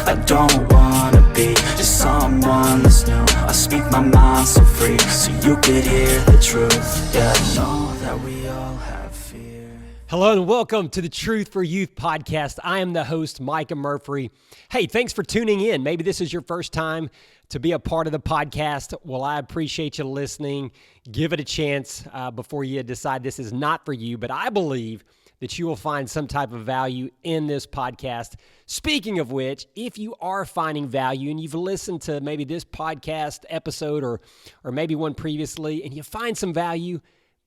I don't wanna be just someone that's new. I speak my mind so free, so you could hear the truth. Yeah, I know that we all have fear. Hello and welcome to the Truth for Youth podcast. I am the host, Micah Murphy. Hey, thanks for tuning in. Maybe this is your first time to be a part of the podcast. Well, I appreciate you listening. Give it a chance before you decide this is not for you, but I believe that you will find some type of value in this podcast. Speaking of which, if you are finding value and you've listened to maybe this podcast episode or maybe one previously and you find some value,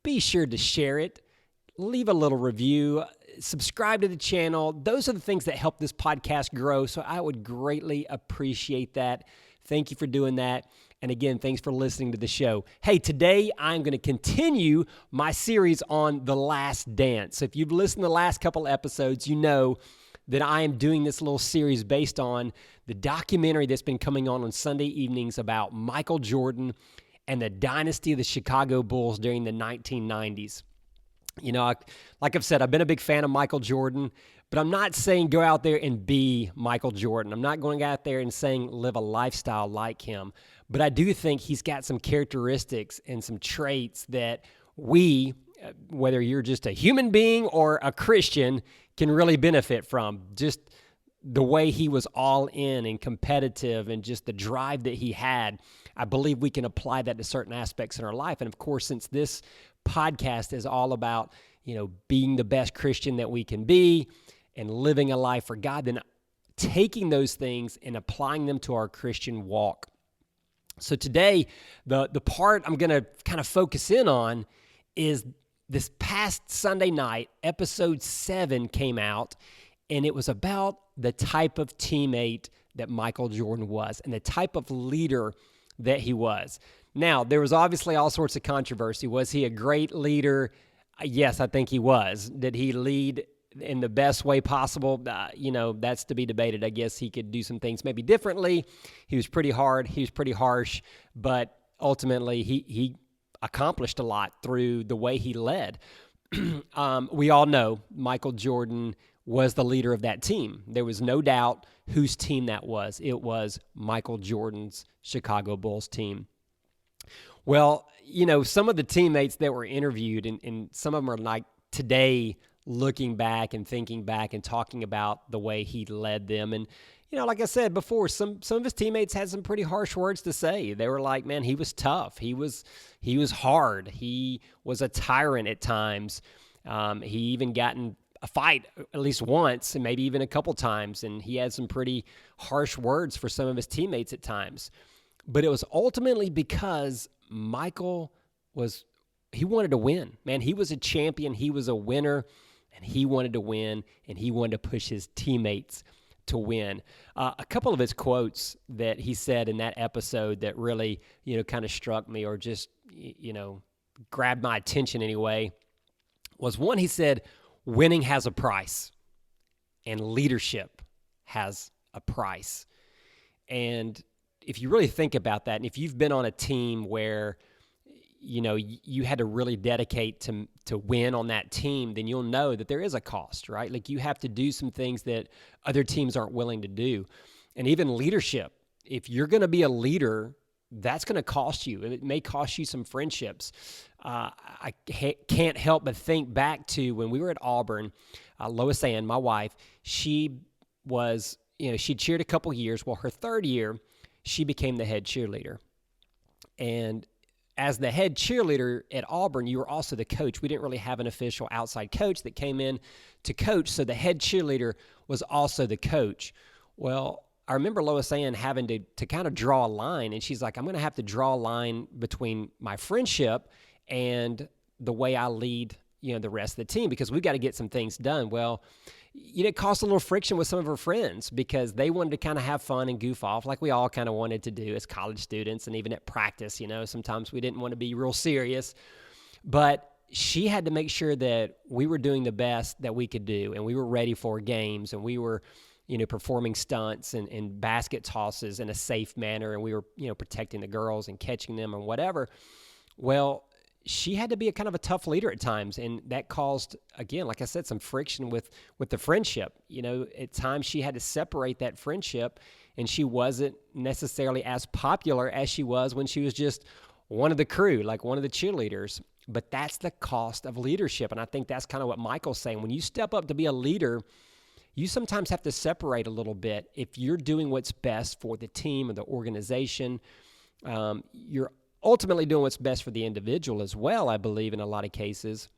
be sure to share it. Leave a little review, subscribe to the channel. Those are the things that help this podcast grow, so I would greatly appreciate that. Thank you for doing that. And again, thanks for listening to the show. Hey, today I'm going to continue my series on The Last Dance. So if you've listened to the last couple episodes, you know that I am doing this little series based on the documentary that's been coming on Sunday evenings about Michael Jordan and the dynasty of the Chicago Bulls during the 1990s. You know, like I've said, I've been a big fan of Michael Jordan, but I'm not saying go out there and be Michael Jordan. I'm not going out there and saying live a lifestyle like him. But I do think he's got some characteristics and some traits that we, whether you're just a human being or a Christian, can really benefit from. Just the way he was all in and competitive and just the drive that he had. I believe we can apply that to certain aspects in our life. And of course, since this podcast is all about, you know, being the best Christian that we can be and living a life for God, then taking those things and applying them to our Christian walk. So today, the part I'm going to kind of focus in on is this past Sunday night, episode 7 came out, and it was about the type of teammate that Michael Jordan was and the type of leader that he was. Now, there was obviously all sorts of controversy. Was he a great leader? Yes, I think he was. Did he lead in the best way possible? You know, that's to be debated. I guess he could do some things maybe differently. He was pretty hard. He was pretty harsh. But ultimately, he accomplished a lot through the way he led. We all know Michael Jordan was the leader of that team. There was no doubt whose team that was. It was Michael Jordan's Chicago Bulls team. Well, you know, some of the teammates that were interviewed, and some of them are like today looking back and thinking back and talking about the way he led them. And, you know, like I said before, some of his teammates had some pretty harsh words to say. They were like, man, he was tough. He was hard. He was a tyrant at times. He even got in a fight at least once and maybe even a couple times. And he had some pretty harsh words for some of his teammates at times. But it was ultimately because Michael he wanted to win. Man, he was a champion. He was a winner, and he wanted to win, and he wanted to push his teammates to win. A couple of his quotes that he said in that episode that really, you know, kind of struck me or just, you know, grabbed my attention anyway, was one, he said, winning has a price, and leadership has a price. And if you really think about that, and if you've been on a team where, you know, you had to really dedicate to win on that team, then you'll know that there is a cost, right? Like you have to do some things that other teams aren't willing to do. And even leadership, if you're going to be a leader, that's going to cost you. And it may cost you some friendships. I can't help but think back to when we were at Auburn, Lois Ann, my wife, she was, you know, she cheered a couple years. Well, her third year, she became the head cheerleader. And as the head cheerleader at Auburn, you were also the coach. We didn't really have an official outside coach that came in to coach, so the head cheerleader was also the coach. Well, I remember Lois Ann having to kind of draw a line, and she's like, I'm going to have to draw a line between my friendship and the way I lead, you know, the rest of the team, because we've got to get some things done. Well, you know, it caused a little friction with some of her friends because they wanted to kind of have fun and goof off like we all kind of wanted to do as college students. And even at practice, you know, sometimes we didn't want to be real serious. But she had to make sure that we were doing the best that we could do, and we were ready for games, and we were, you know, performing stunts and basket tosses in a safe manner, and we were, you know, protecting the girls and catching them and whatever. Well, she had to be a kind of a tough leader at times, and that caused, again, like I said, some friction with the friendship. At times she had to separate that friendship, and she wasn't necessarily as popular as she was when she was just one of the crew, like one of the cheerleaders. But that's the cost of leadership, and I think that's kind of what Michael's saying. When you step up to be a leader, you sometimes have to separate a little bit. If you're doing what's best for the team or the organization, you're ultimately doing what's best for the individual as well, I believe, in a lot of cases.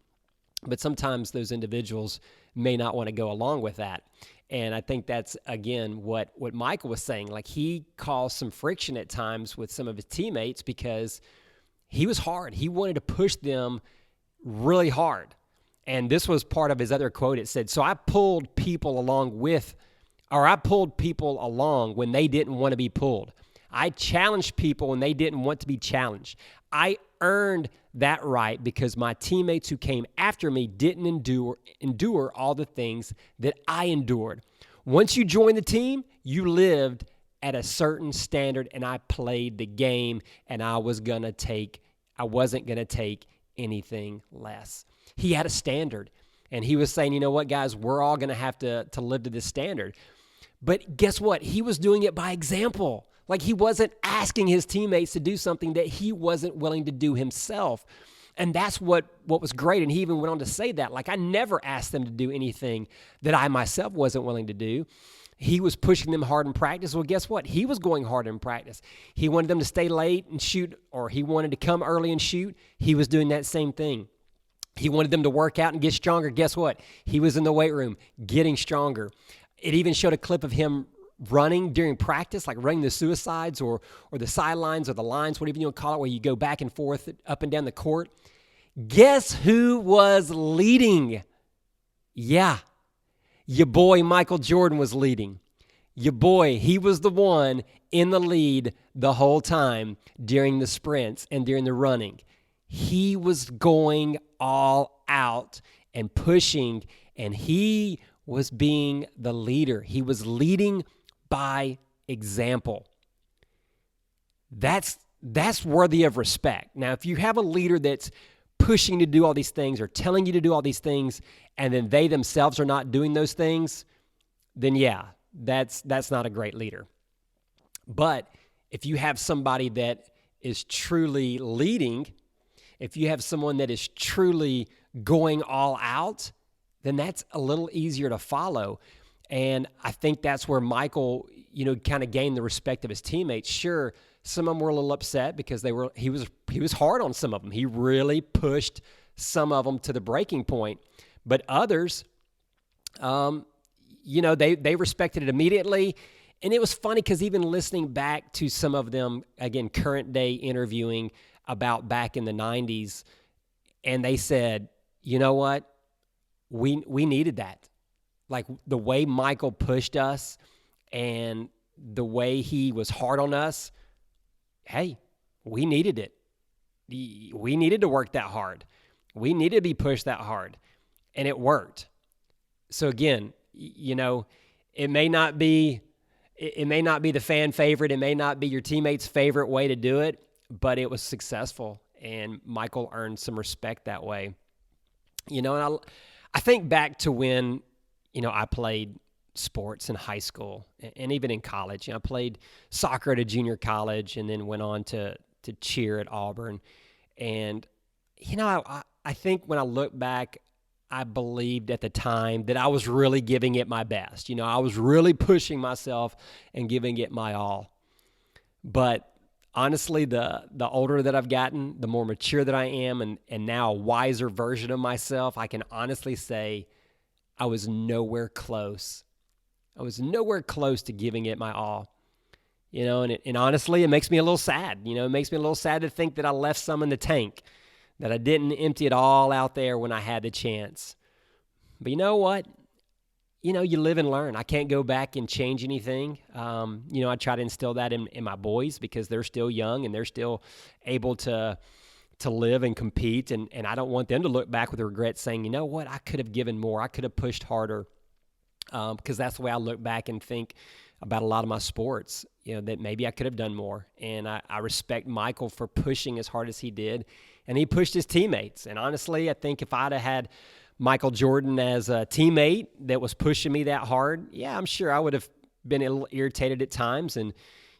But sometimes those individuals may not want to go along with that. And I think that's, again, what Michael was saying. Like, he caused some friction at times with some of his teammates because he was hard. He wanted to push them really hard. And this was part of his other quote. It said, I pulled people along when they didn't want to be pulled. I challenged people when they didn't want to be challenged. I earned that right because my teammates who came after me didn't endure all the things that I endured. Once you joined the team, you lived at a certain standard, and I played the game, and I wasn't going to take anything less. He had a standard, and he was saying, you know what, guys, we're all going to have to live to this standard. But guess what? He was doing it by example. Like, he wasn't asking his teammates to do something that he wasn't willing to do himself. And that's what was great. And he even went on to say that. Like, I never asked them to do anything that I myself wasn't willing to do. He was pushing them hard in practice. Well, guess what? He was going hard in practice. He wanted them to stay late and shoot, or he wanted to come early and shoot. He was doing that same thing. He wanted them to work out and get stronger. Guess what? He was in the weight room getting stronger. It even showed a clip of him running during practice, like running the suicides or the sidelines or the lines, whatever you want to call it, where you go back and forth up and down the court. Guess who was leading? Yeah, your boy Michael Jordan was leading. Your boy, he was the one in the lead the whole time during the sprints and during the running. He was going all out and pushing, and he was being the leader. He was leading by example. That's worthy of respect. Now, if you have a leader that's pushing you to do all these things or telling you to do all these things, and then they themselves are not doing those things, then yeah, that's not a great leader. But if you have somebody that is truly leading, if you have someone that is truly going all out, then that's a little easier to follow. And I think that's where Michael, kind of gained the respect of his teammates. Sure, some of them were a little upset because he was hard on some of them. He really pushed some of them to the breaking point. But others, they respected it immediately. And it was funny because even listening back to some of them, again, current day interviewing about back in the 90s, and they said, you know what? We needed that. Like, the way Michael pushed us and the way he was hard on us, hey, we needed it. We needed to work that hard. We needed to be pushed that hard, and it worked. So again, it may not be the fan favorite. It may not be your teammate's favorite way to do it, but it was successful, and Michael earned some respect that way. And I think back to when, I played sports in high school and even in college. I played soccer at a junior college and then went on to cheer at Auburn. And, I think when I look back, I believed at the time that I was really giving it my best. I was really pushing myself and giving it my all. But honestly, the older that I've gotten, the more mature that I am, and now a wiser version of myself, I can honestly say I was nowhere close. I was nowhere close to giving it my all. And honestly, it makes me a little sad. It makes me a little sad to think that I left some in the tank, that I didn't empty it all out there when I had the chance. But you know what? You live and learn. I can't go back and change anything. I try to instill that in my boys because they're still young and they're still able to live and compete. And I don't want them to look back with regret saying, you know what, I could have given more. I could have pushed harder. Because that's the way I look back and think about a lot of my sports, that maybe I could have done more. And I respect Michael for pushing as hard as he did. and he pushed his teammates. And honestly, I think if I'd have had Michael Jordan as a teammate that was pushing me that hard, yeah, I'm sure I would have been a little irritated at times and,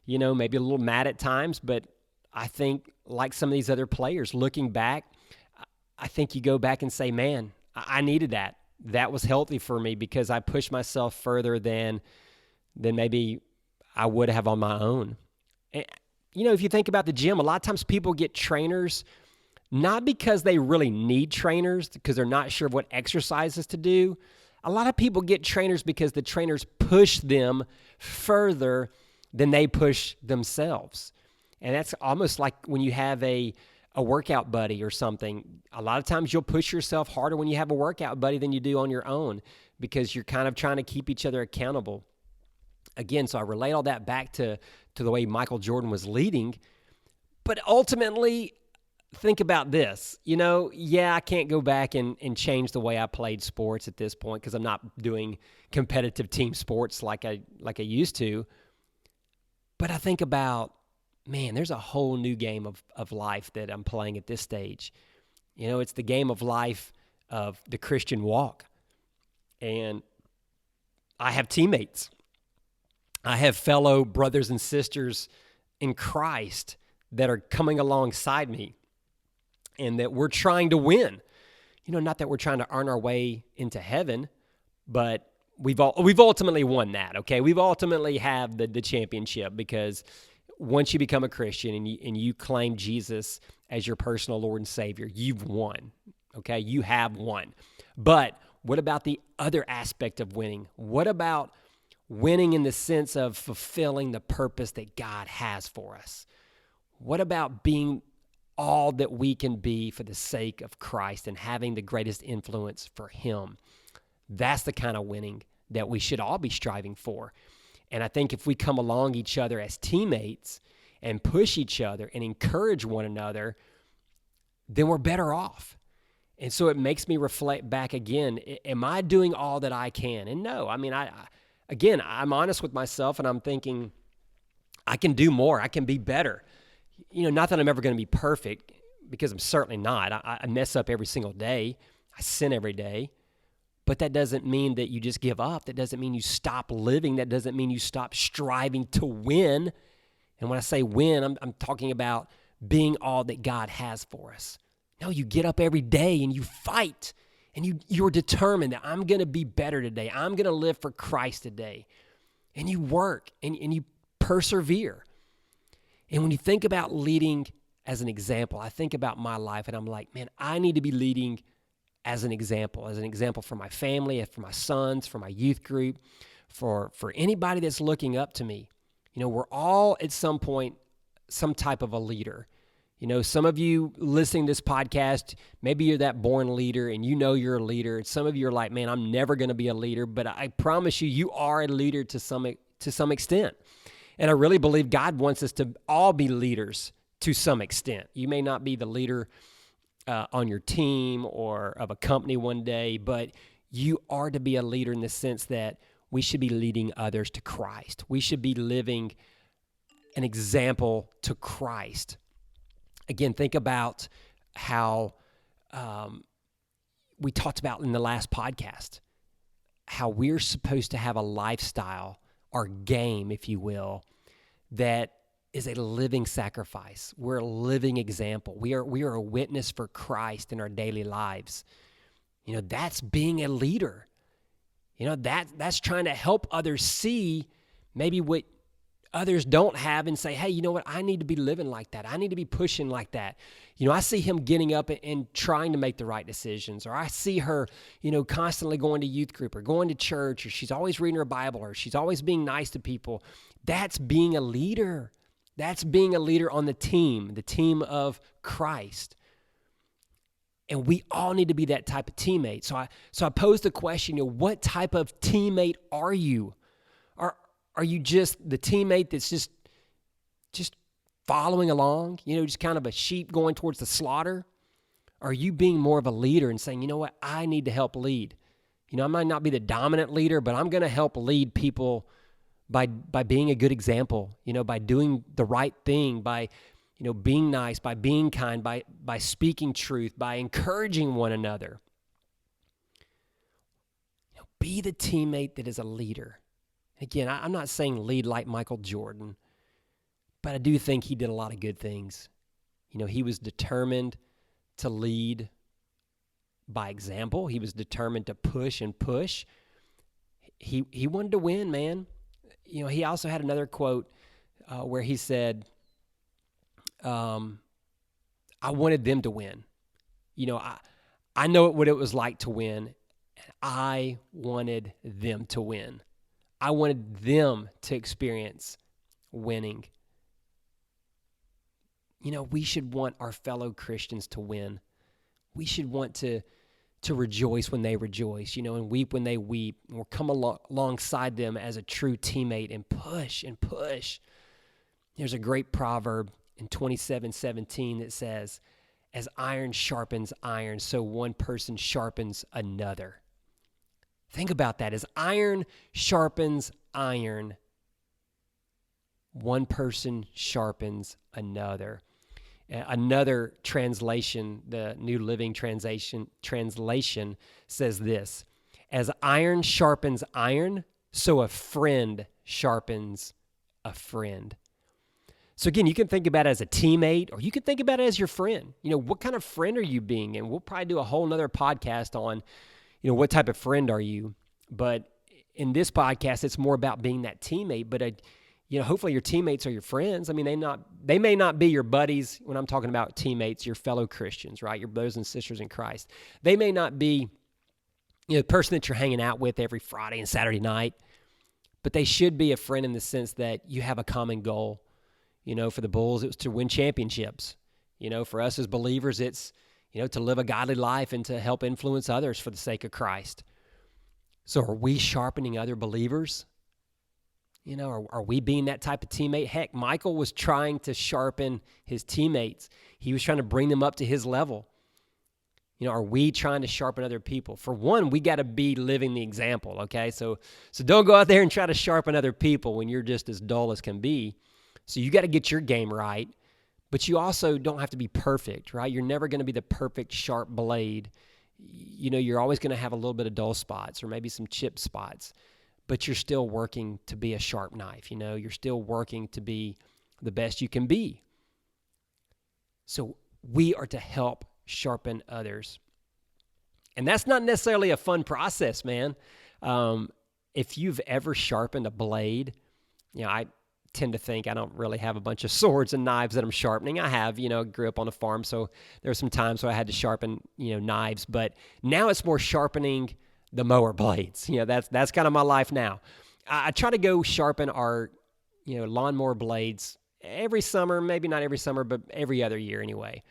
maybe a little mad at times. But I think like some of these other players, looking back, I think you go back and say, man, I needed that. That was healthy for me because I pushed myself further than maybe I would have on my own. And, if you think about the gym, a lot of times people get trainers not because they really need trainers, because they're not sure of what exercises to do. A lot of people get trainers because the trainers push them further than they push themselves. And that's almost like when you have a workout buddy or something. A lot of times you'll push yourself harder when you have a workout buddy than you do on your own because you're kind of trying to keep each other accountable. Again, so I relate all that back to the way Michael Jordan was leading. But ultimately, think about this. I can't go back and change the way I played sports at this point because I'm not doing competitive team sports like I used to. But I think about, man, there's a whole new game of life that I'm playing at this stage. It's the game of life of the Christian walk. And I have teammates. I have fellow brothers and sisters in Christ that are coming alongside me and that we're trying to win. Not that we're trying to earn our way into heaven, but we've ultimately won that, okay? We've ultimately have the championship because once you become a Christian and you claim Jesus as your personal Lord and Savior, you've won, okay? You have won. But what about the other aspect of winning? What about winning in the sense of fulfilling the purpose that God has for us? What about being all that we can be for the sake of Christ and having the greatest influence for Him? That's the kind of winning that we should all be striving for. And I think if we come along each other as teammates and push each other and encourage one another, then we're better off. And so it makes me reflect back again, am I doing all that I can? And no, I'm honest with myself and I'm thinking I can do more. I can be better. Not that I'm ever going to be perfect because I'm certainly not. I mess up every single day. I sin every day. But that doesn't mean that you just give up. That doesn't mean you stop living. That doesn't mean you stop striving to win. And when I say win, I'm talking about being all that God has for us. No, you get up every day and you fight. And you're determined that I'm going to be better today. I'm going to live for Christ today. And you work and you persevere. And when you think about leading as an example, I think about my life and I'm like, man, I need to be leading as an example for my family, for my sons, for my youth group, for anybody that's looking up to me. We're all at some point some type of a leader. Some of you listening to this podcast, maybe you're that born leader and you're a leader. And some of you are like, man, I'm never going to be a leader. But I promise you are a leader to some extent. And I really believe God wants us to all be leaders to some extent. You may not be the leader on your team or of a company one day, but you are to be a leader in the sense that we should be leading others to Christ. We should be living an example to Christ. Again, think about how we talked about in the last podcast, how we're supposed to have a lifestyle, our game, if you will, that is a living sacrifice. We're a living example. We are a witness for Christ in our daily lives. That's being a leader. That's trying to help others see maybe what others don't have and say, hey, you know what? I need to be living like that. I need to be pushing like that. I see him getting up and trying to make the right decisions, or I see her, constantly going to youth group or going to church, or she's always reading her Bible, or she's always being nice to people. That's being a leader. That's being a leader on the team of Christ. And we all need to be that type of teammate. So I posed the question, what type of teammate are you? Are you just the teammate that's just following along, just kind of a sheep going towards the slaughter? Are you being more of a leader and saying, you know what, I need to help lead? I might not be the dominant leader, but I'm going to help lead people by being a good example, by doing the right thing, by being nice, by being kind, by speaking truth, by encouraging one another. Be the teammate that is a leader. Again, I'm not saying lead like Michael Jordan, but I do think he did a lot of good things. He was determined to lead by example. He was determined to push and push. He wanted to win, man. He also had another quote where he said, I wanted them to win. I know what it was like to win. I wanted them to win. I wanted them to experience winning. We should want our fellow Christians to win. We should want to rejoice when they rejoice, and weep when they weep. And we'll come alongside them as a true teammate and push and push. There's a great proverb in 27:17 that says, as iron sharpens iron, so one person sharpens another. Think about that. As iron sharpens iron, one person sharpens another. Another translation, the New Living Translation says this: as iron sharpens iron, so a friend sharpens a friend. So again, you can think about it as a teammate, or you can think about it as your friend. What kind of friend are you being? And we'll probably do a whole nother podcast on, what type of friend are you? But in this podcast, it's more about being that teammate. But hopefully your teammates are your friends. I mean, they may not be your buddies. When I'm talking about teammates, your fellow Christians, right? Your brothers and sisters in Christ. They may not be, the person that you're hanging out with every Friday and Saturday night, but they should be a friend in the sense that you have a common goal. For the Bulls, it was to win championships. For us as believers, it's, to live a godly life and to help influence others for the sake of Christ. So are we sharpening other believers? Are we being that type of teammate? Heck, Michael was trying to sharpen his teammates. He was trying to bring them up to his level. Are we trying to sharpen other people? For one, we got to be living the example, okay? So don't go out there and try to sharpen other people when you're just as dull as can be. So you got to get your game right, but you also don't have to be perfect, right? You're never going to be the perfect sharp blade. You're always going to have a little bit of dull spots or maybe some chip spots, but you're still working to be a sharp knife. You're still working to be the best you can be. So we are to help sharpen others. And that's not necessarily a fun process, man. If you've ever sharpened a blade, I tend to think I don't really have a bunch of swords and knives that I'm sharpening. I have, grew up on a farm, so there were some times where I had to sharpen, knives, but now it's more sharpening the mower blades. That's kind of my life now. I try to go sharpen our, lawnmower blades every summer, maybe not every summer, but every other year anyway.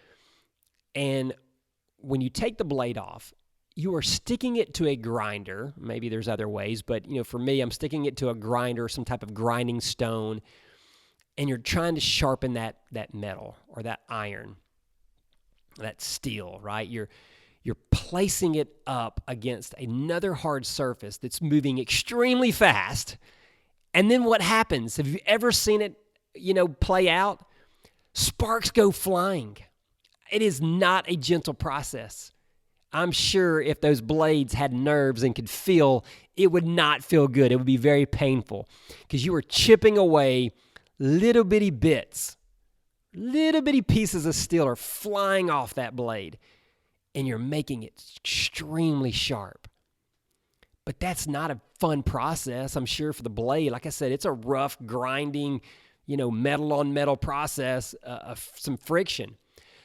And when you take the blade off, you are sticking it to a grinder. Maybe there's other ways, but for me, I'm sticking it to a grinder, some type of grinding stone, and you're trying to sharpen that metal or that iron, that steel, right? You're placing it up against another hard surface that's moving extremely fast. And then what happens? Have you ever seen it, play out? Sparks go flying. It is not a gentle process. I'm sure if those blades had nerves and could feel, it would not feel good. It would be very painful because you were chipping away little bitty bits. Little bitty pieces of steel are flying off that blade, and you're making it extremely sharp. But that's not a fun process, I'm sure, for the blade. Like I said, it's a rough, grinding, metal on metal process of some friction.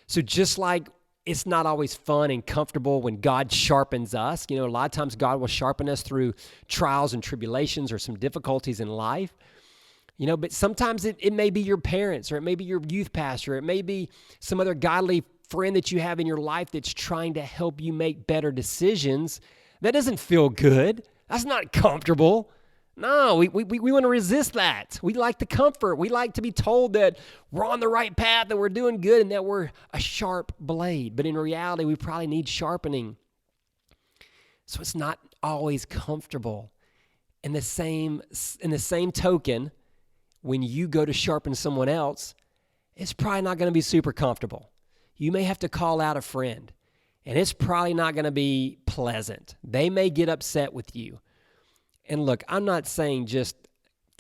So just like it's not always fun and comfortable when God sharpens us. A lot of times God will sharpen us through trials and tribulations or some difficulties in life. But sometimes it may be your parents, or it may be your youth pastor, or it may be some other godly friend that you have in your life that's trying to help you make better decisions. That doesn't feel good. That's not comfortable. No, we want to resist that. We like the comfort. We like to be told that we're on the right path, that we're doing good, and that we're a sharp blade. But in reality, we probably need sharpening. So it's not always comfortable. In the same token, when you go to sharpen someone else, it's probably not going to be super comfortable. You may have to call out a friend, and it's probably not going to be pleasant. They may get upset with you. And look, I'm not saying just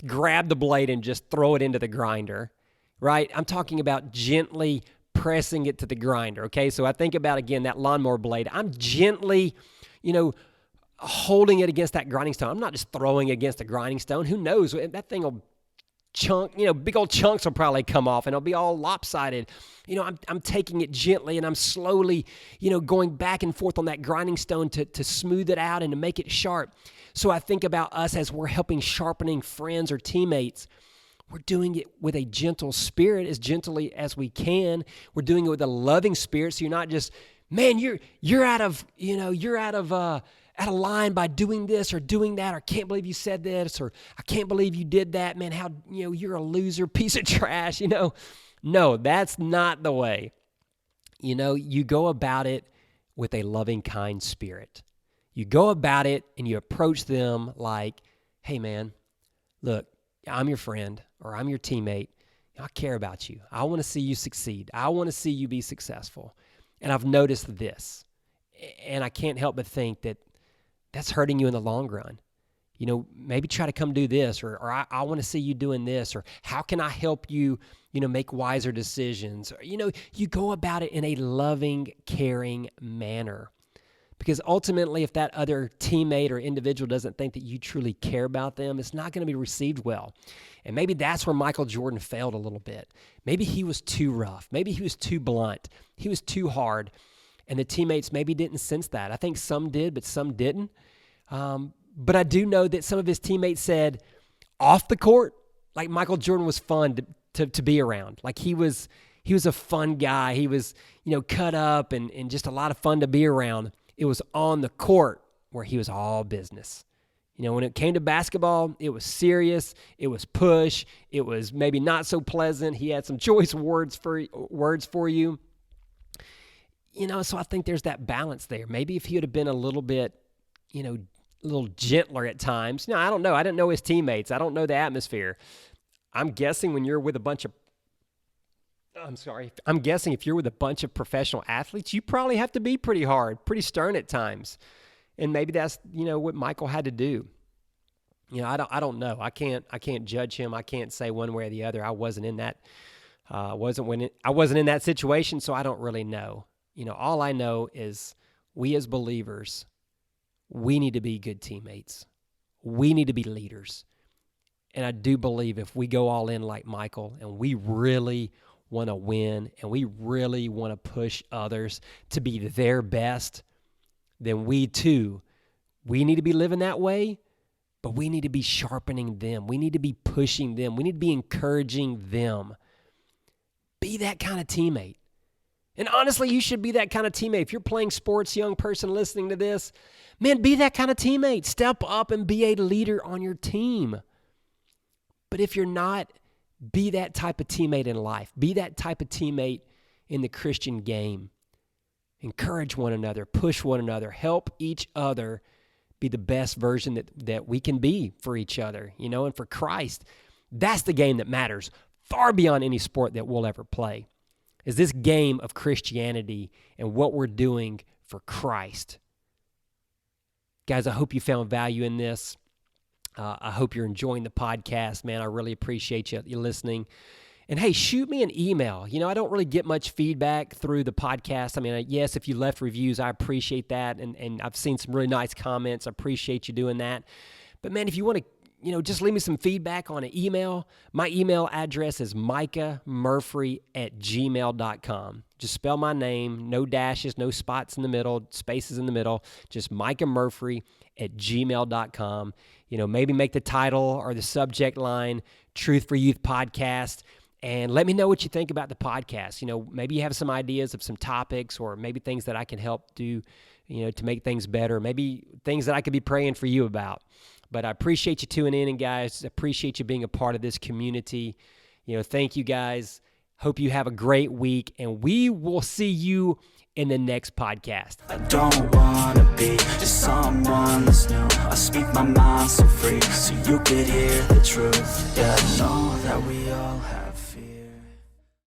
grab the blade and just throw it into the grinder, right? I'm talking about gently pressing it to the grinder, okay? So I think about, again, that lawnmower blade. I'm gently, holding it against that grinding stone. I'm not just throwing it against the grinding stone. Who knows? That thing will chunk, big old chunks will probably come off and it'll be all lopsided. I'm taking it gently and I'm slowly, going back and forth on that grinding stone to smooth it out and to make it sharp. So I think about us as we're helping sharpening friends or teammates. We're doing it with a gentle spirit, as gently as we can. We're doing it with a loving spirit. So you're not just, man, you're out of line by doing this or doing that, or can't believe you said this, or I can't believe you did that, man, how, you're a loser, piece of trash, No, that's not the way. You go about it with a loving, kind spirit. You go about it and you approach them like, hey, man, look, I'm your friend or I'm your teammate. I care about you. I want to see you succeed. I want to see you be successful. And I've noticed this, and I can't help but think that that's hurting you in the long run. Maybe try to come do this, or I want to see you doing this, or how can I help you, make wiser decisions? Or, you go about it in a loving, caring manner. Because ultimately, if that other teammate or individual doesn't think that you truly care about them, it's not going to be received well. And maybe that's where Michael Jordan failed a little bit. Maybe he was too rough. Maybe he was too blunt. He was too hard. And the teammates maybe didn't sense that. I think some did, but some didn't. But I do know that some of his teammates said, off the court, like Michael Jordan was fun to be around. Like he was a fun guy. He was, cut up and just a lot of fun to be around. It was on the court where he was all business. When it came to basketball, it was serious. It was push. It was maybe not so pleasant. He had some choice words for you. So I think there's that balance there. Maybe if he would have been a little bit, a little gentler at times. I don't know. I didn't know his teammates. I don't know the atmosphere. I'm guessing if you're with a bunch of professional athletes, you probably have to be pretty hard, pretty stern at times. And maybe that's, what Michael had to do. I don't know. I can't judge him. I can't say one way or the other. I wasn't in that situation, so I don't really know. All I know is we as believers, we need to be good teammates. We need to be leaders. And I do believe if we go all in like Michael and we really want to win and we really want to push others to be their best, then we need to be living that way, but we need to be sharpening them. We need to be pushing them. We need to be encouraging them. Be that kind of teammate. And honestly, you should be that kind of teammate. If you're playing sports, young person listening to this, man, be that kind of teammate. Step up and be a leader on your team. But if you're not, be that type of teammate in life. Be that type of teammate in the Christian game. Encourage one another, push one another, help each other be the best version that we can be for each other, and for Christ. That's the game that matters far beyond any sport that we'll ever play, is this game of Christianity and what we're doing for Christ. Guys, I hope you found value in this. I hope you're enjoying the podcast, man. I really appreciate you listening. And hey, shoot me an email. I don't really get much feedback through the podcast. I mean, yes, if you left reviews, I appreciate that. And I've seen some really nice comments. I appreciate you doing that. But man, if you want to, just leave me some feedback on an email. My email address is micahmurphy@gmail.com. Just spell my name, no dashes, no spots in the middle, spaces in the middle, just micahmurphy@gmail.com. Maybe make the title or the subject line Truth for Youth Podcast, and let me know what you think about the podcast. Maybe you have some ideas of some topics, or maybe things that I can help do, to make things better, maybe things that I could be praying for you about. But I appreciate you tuning in, and guys, appreciate you being a part of this community. Thank you, guys. Hope you have a great week, and we will see you in the next podcast. I don't wanna be just someone that's new. I speak my mind so free, so you could hear the truth. Yeah, I know that we all have